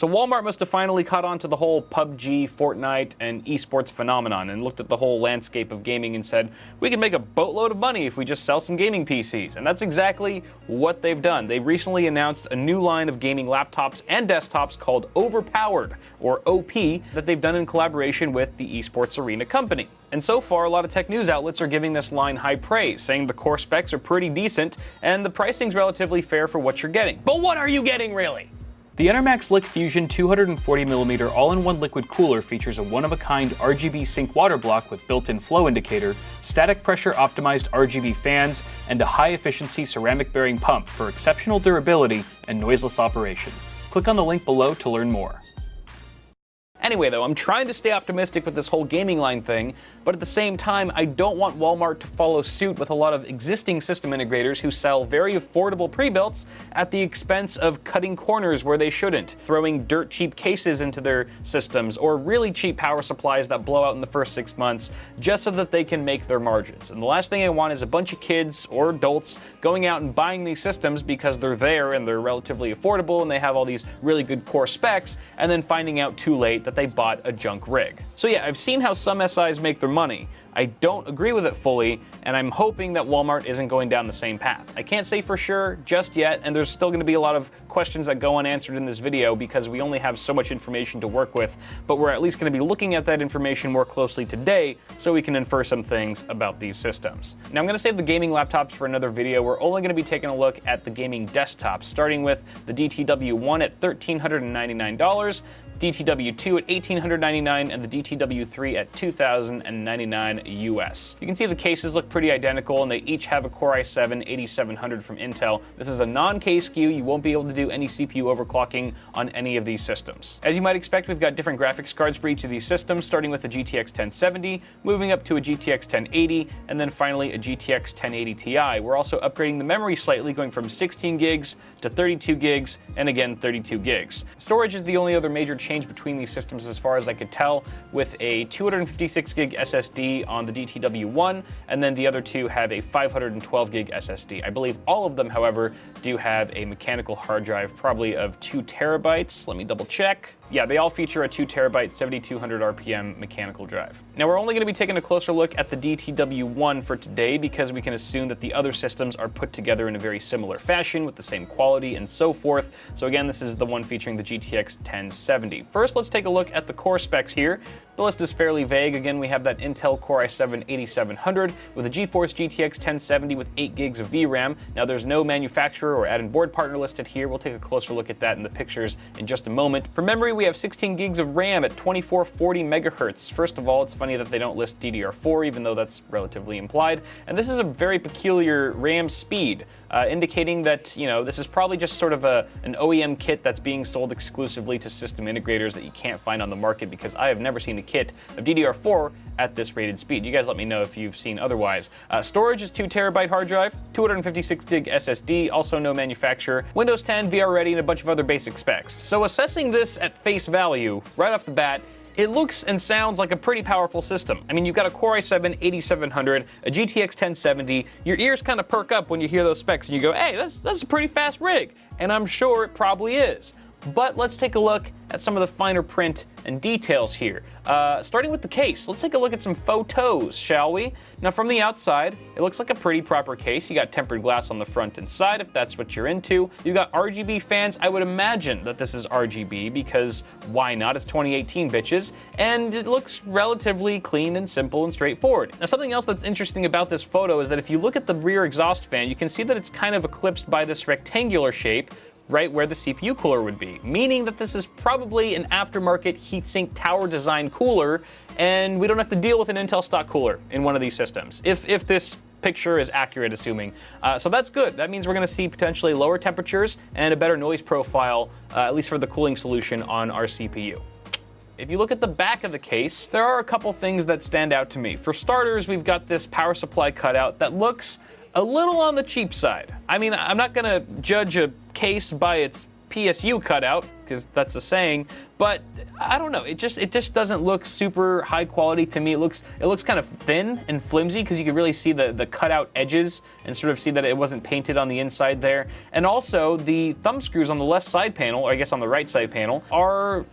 So Walmart must have finally caught on to the whole PUBG, Fortnite, and esports phenomenon and looked at the whole landscape of gaming and said, we can make a boatload of money if we just sell some gaming PCs. And that's exactly what they've done. They recently announced a new line of gaming laptops and desktops called Overpowered, or OP, that they've done in collaboration with the esports arena company. And so far, a lot of tech news outlets are giving this line high praise, saying the core specs are pretty decent and the pricing's relatively fair for what you're getting. But what are you getting, really? The Enermax Lick Fusion 240mm all-in-one liquid cooler features a one-of-a-kind RGB sync water block with built-in flow indicator, static pressure optimized RGB fans, and a high-efficiency ceramic-bearing pump for exceptional durability and noiseless operation. Click on the link below to learn more. Anyway though, I'm trying to stay optimistic with this whole gaming line thing, but at the same time, I don't want Walmart to follow suit with a lot of existing system integrators who sell very affordable pre-builts at the expense of cutting corners where they shouldn't, throwing dirt cheap cases into their systems, or really cheap power supplies that blow out in the first 6 months, just so that they can make their margins. And the last thing I want is a bunch of kids or adults going out and buying these systems because they're there and they're relatively affordable and they have all these really good core specs, and then finding out too late that they bought a junk rig. So yeah, I've seen how some SIs make their money. I don't agree with it fully, and I'm hoping that Walmart isn't going down the same path. I can't say for sure just yet, and there's still going to be a lot of questions that go unanswered in this video because we only have so much information to work with, but we're at least going to be looking at that information more closely today so we can infer some things about these systems. Now I'm going to save the gaming laptops for another video. We're only going to be taking a look at the gaming desktops, starting with the DTW1 at $1,399, DTW2 at $1,899, and the DTW3 at $2,099 US. You can see the cases look pretty identical and they each have a Core i7-8700 from Intel. This is a non-K SKU. You won't be able to do any CPU overclocking on any of these systems. As you might expect, we've got different graphics cards for each of these systems, starting with a GTX 1070, moving up to a GTX 1080, and then finally a GTX 1080 Ti. We're also upgrading the memory slightly, going from 16 gigs to 32 gigs, and again 32 gigs. Storage is the only other major change between these systems as far as I could tell, with a 256 gig SSD on the DTW1, and then the other two have a 512 gig SSD. I believe all of them, however, do have a mechanical hard drive, probably of 2 terabytes. Let me double check. Yeah, they all feature a 2 terabyte 7200 RPM mechanical drive. Now we're only going to be taking a closer look at the DTW1 for today because we can assume that the other systems are put together in a very similar fashion with the same quality and so forth. So again, this is the one featuring the GTX 1070. First, let's take a look at the core specs here. The list is fairly vague. Again, we have that Intel Core i7-8700 with a GeForce GTX 1070 with 8 gigs of VRAM. Now there's no manufacturer or add-in board partner listed here. We'll take a closer look at that in the pictures in just a moment. For memory, we have 16 gigs of RAM at 2440 megahertz. First of all, it's funny that they don't list DDR4, even though that's relatively implied. And this is a very peculiar RAM speed, indicating that, you know, this is probably just sort of an OEM kit that's being sold exclusively to system integrators that you can't find on the market, because I have never seen a kit of DDR4 at this rated speed. You guys let me know if you've seen otherwise. Storage is 2 terabyte hard drive, 256 gig SSD, also no manufacturer, Windows 10, VR ready, and a bunch of other basic specs. So assessing this at face value, right off the bat, it looks and sounds like a pretty powerful system. I mean, you've got a Core i7-8700, a GTX 1070, your ears kind of perk up when you hear those specs and you go, hey, that's a pretty fast rig. And I'm sure it probably is. But let's take a look at some of the finer print and details here. Starting with the case, let's take a look at some photos, shall we? Now from the outside, it looks like a pretty proper case. You got tempered glass on the front and side, if that's what you're into. You got RGB fans. I would imagine that this is RGB because why not? It's 2018, bitches. And it looks relatively clean and simple and straightforward. Now something else that's interesting about this photo is that if you look at the rear exhaust fan, you can see that it's kind of eclipsed by this rectangular shape right where the CPU cooler would be, meaning that this is probably an aftermarket heatsink tower design cooler, and we don't have to deal with an Intel stock cooler in one of these systems, if this picture is accurate, assuming. So that's good. That means we're going to see potentially lower temperatures and a better noise profile, at least for the cooling solution on our CPU. If you look at the back of the case, there are a couple things that stand out to me. For starters, we've got this power supply cutout that looks a little on the cheap side. I mean, I'm not gonna judge a case by its PSU cutout, because that's a saying, but I don't know, it just doesn't look super high quality to me. It looks kind of thin and flimsy, because you can really see the cutout edges and sort of see that it wasn't painted on the inside there. And also the thumb screws on the left side panel, or I guess on the right side panel, are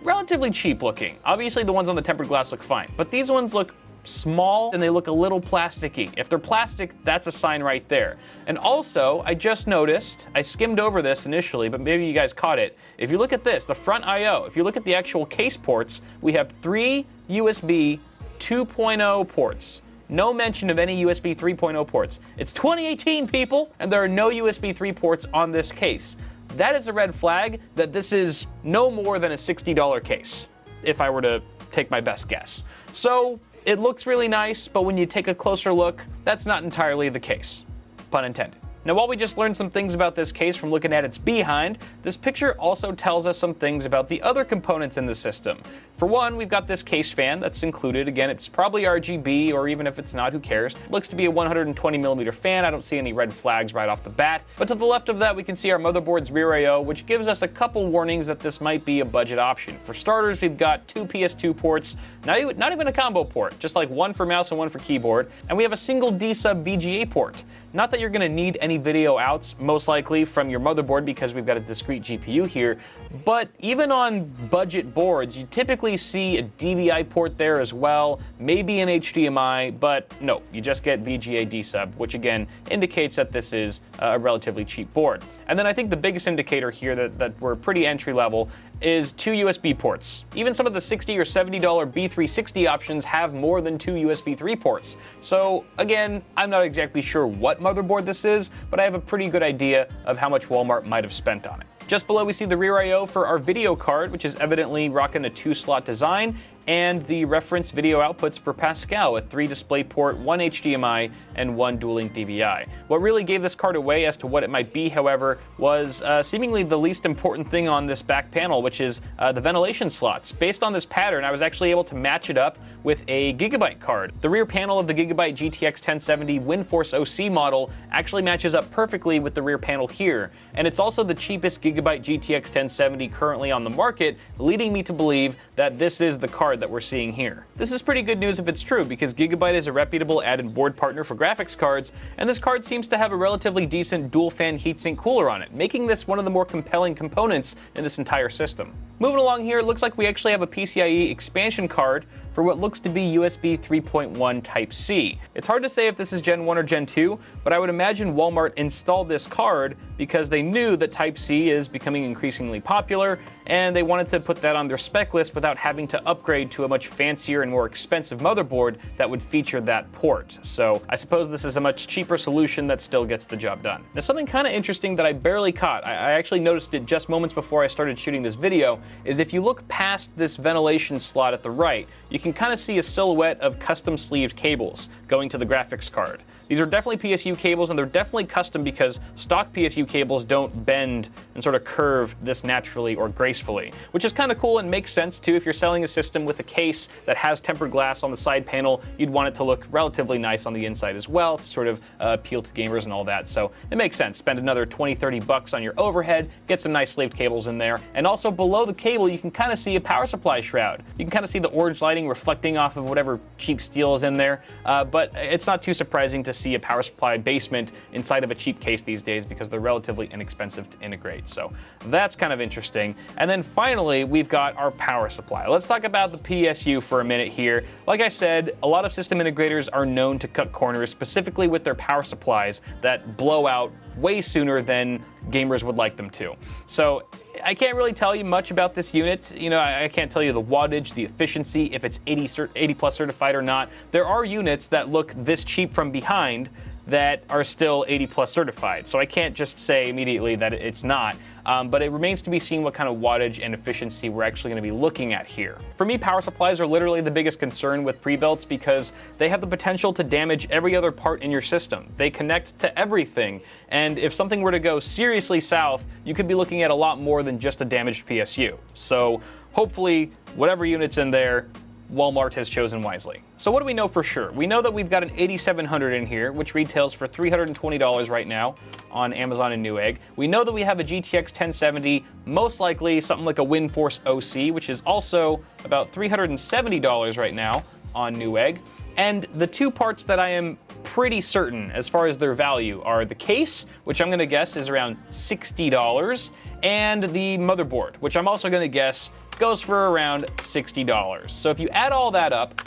relatively cheap looking. Obviously the ones on the tempered glass look fine, but these ones look small and they look a little plasticky. If they're plastic, that's a sign right there. And also, I just noticed, I skimmed over this initially, but maybe you guys caught it. If you look at this, the front I/O, if you look at the actual case ports, we have 3 USB 2.0 ports. No mention of any USB 3.0 ports. It's 2018, people, and there are no USB 3 ports on this case. That is a red flag that this is no more than a $60 case, if I were to take my best guess. So, it looks really nice, but when you take a closer look, that's not entirely the case. Pun intended. Now, while we just learned some things about this case from looking at its behind, this picture also tells us some things about the other components in the system. For one, we've got this case fan that's included. Again, it's probably RGB, or even if it's not, who cares? It looks to be a 120mm fan. I don't see any red flags right off the bat. But to the left of that, we can see our motherboard's rear I/O, which gives us a couple warnings that this might be a budget option. For starters, we've got 2 PS2 ports, not even a combo port, just like one for mouse and one for keyboard. And we have a single D-sub VGA port. Not that you're going to need any video outs, most likely from your motherboard, because we've got a discrete GPU here, but even on budget boards, you typically see a DVI port there as well, maybe an HDMI, but no, you just get VGA D-sub, which again indicates that this is a relatively cheap board. And then I think the biggest indicator here that we're pretty entry level is 2 USB ports. Even some of the $60 or $70 B360 options have more than 2 USB 3 ports. So again, I'm not exactly sure what motherboard this is, but I have a pretty good idea of how much Walmart might have spent on it. Just below we see the rear I/O for our video card, which is evidently rocking a 2-slot design, and the reference video outputs for Pascal, a 3 DisplayPort, 1 HDMI, and 1 dual-link DVI. What really gave this card away as to what it might be, however, was seemingly the least important thing on this back panel, which is the ventilation slots. Based on this pattern, I was actually able to match it up with a Gigabyte card. The rear panel of the Gigabyte GTX 1070 WindForce OC model actually matches up perfectly with the rear panel here, and it's also the cheapest Gigabyte GTX 1070 currently on the market, leading me to believe that this is the card that we're seeing here. This is pretty good news if it's true, because Gigabyte is a reputable added board partner for graphics cards, and this card seems to have a relatively decent dual fan heatsink cooler on it, making this one of the more compelling components in this entire system. Moving along here, it looks like we actually have a PCIe expansion card for what looks to be USB 3.1 Type-C. It's hard to say if this is Gen 1 or Gen 2, but I would imagine Walmart installed this card because they knew that Type-C is becoming increasingly popular, and they wanted to put that on their spec list without having to upgrade to a much fancier and more expensive motherboard that would feature that port. So I suppose this is a much cheaper solution that still gets the job done. Now, something kind of interesting that I barely caught, I actually noticed it just moments before I started shooting this video, is if you look past this ventilation slot at the right, you can kind of see a silhouette of custom sleeved cables going to the graphics card. These are definitely PSU cables, and they're definitely custom because stock PSU cables don't bend and sort of curve this naturally or gracefully, which is kind of cool and makes sense too. If you're selling a system with a case that has tempered glass on the side panel, you'd want it to look relatively nice on the inside as well to sort of appeal to gamers and all that. So it makes sense. Spend another 20-30 bucks on your overhead, get some nice sleeved cables in there, and also below the cable you can kind of see a power supply shroud. You can kind of see the orange lighting reflecting off of whatever cheap steel is in there, but it's not too surprising to see a power supply basement inside of a cheap case these days because they're relatively inexpensive to integrate. So that's kind of interesting. And then finally, we've got our power supply. Let's talk about the PSU for a minute here. Like I said, a lot of system integrators are known to cut corners, specifically with their power supplies that blow out way sooner than gamers would like them to. So I can't really tell you much about this unit. You know, I can't tell you the wattage, the efficiency, if it's 80 plus certified or not. There are units that look this cheap from behind that are still 80 plus certified. So I can't just say immediately that it's not, but it remains to be seen what kind of wattage and efficiency we're actually going to be looking at here. For me, power supplies are literally the biggest concern with pre-builts because they have the potential to damage every other part in your system. They connect to everything, and if something were to go seriously south, you could be looking at a lot more than just a damaged PSU. So hopefully, whatever unit's in there, Walmart has chosen wisely. So what do we know for sure? We know that we've got an 8700 in here, which retails for $320 right now on Amazon and Newegg. We know that we have a GTX 1070, most likely something like a WindForce OC, which is also about $370 right now on Newegg. And the two parts that I am pretty certain as far as their value are the case, which I'm going to guess is around $60, and the motherboard, which I'm also going to guess goes for around $60. So if you add all that up,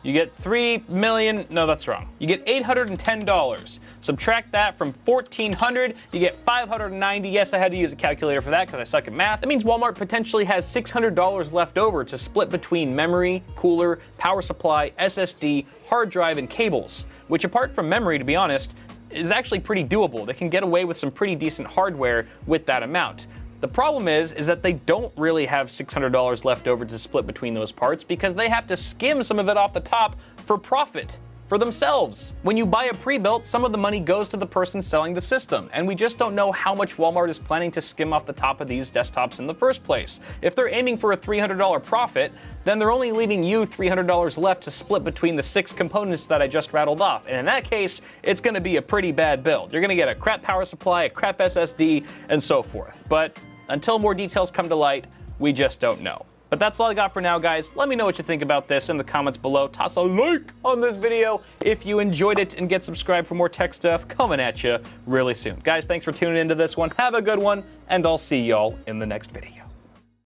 you get $3 million, no, that's wrong. You get $810. Subtract that from $1,400, you get $590. Yes, I had to use a calculator for that because I suck at math. That means Walmart potentially has $600 left over to split between memory, cooler, power supply, SSD, hard drive, and cables, which apart from memory, to be honest, is actually pretty doable. They can get away with some pretty decent hardware with that amount. The problem is that they don't really have $600 left over to split between those parts because they have to skim some of it off the top for profit for themselves. When you buy a pre-built, some of the money goes to the person selling the system, and we just don't know how much Walmart is planning to skim off the top of these desktops in the first place. If they're aiming for a $300 profit, then they're only leaving you $300 left to split between the 6 components that I just rattled off, and in that case, it's gonna be a pretty bad build. You're gonna get a crap power supply, a crap SSD, and so forth. But until more details come to light, we just don't know. But that's all I got for now, guys. Let me know what you think about this in the comments below. Toss a like on this video if you enjoyed it, and get subscribed for more tech stuff coming at you really soon. Guys, thanks for tuning into this one. Have a good one, and I'll see y'all in the next video.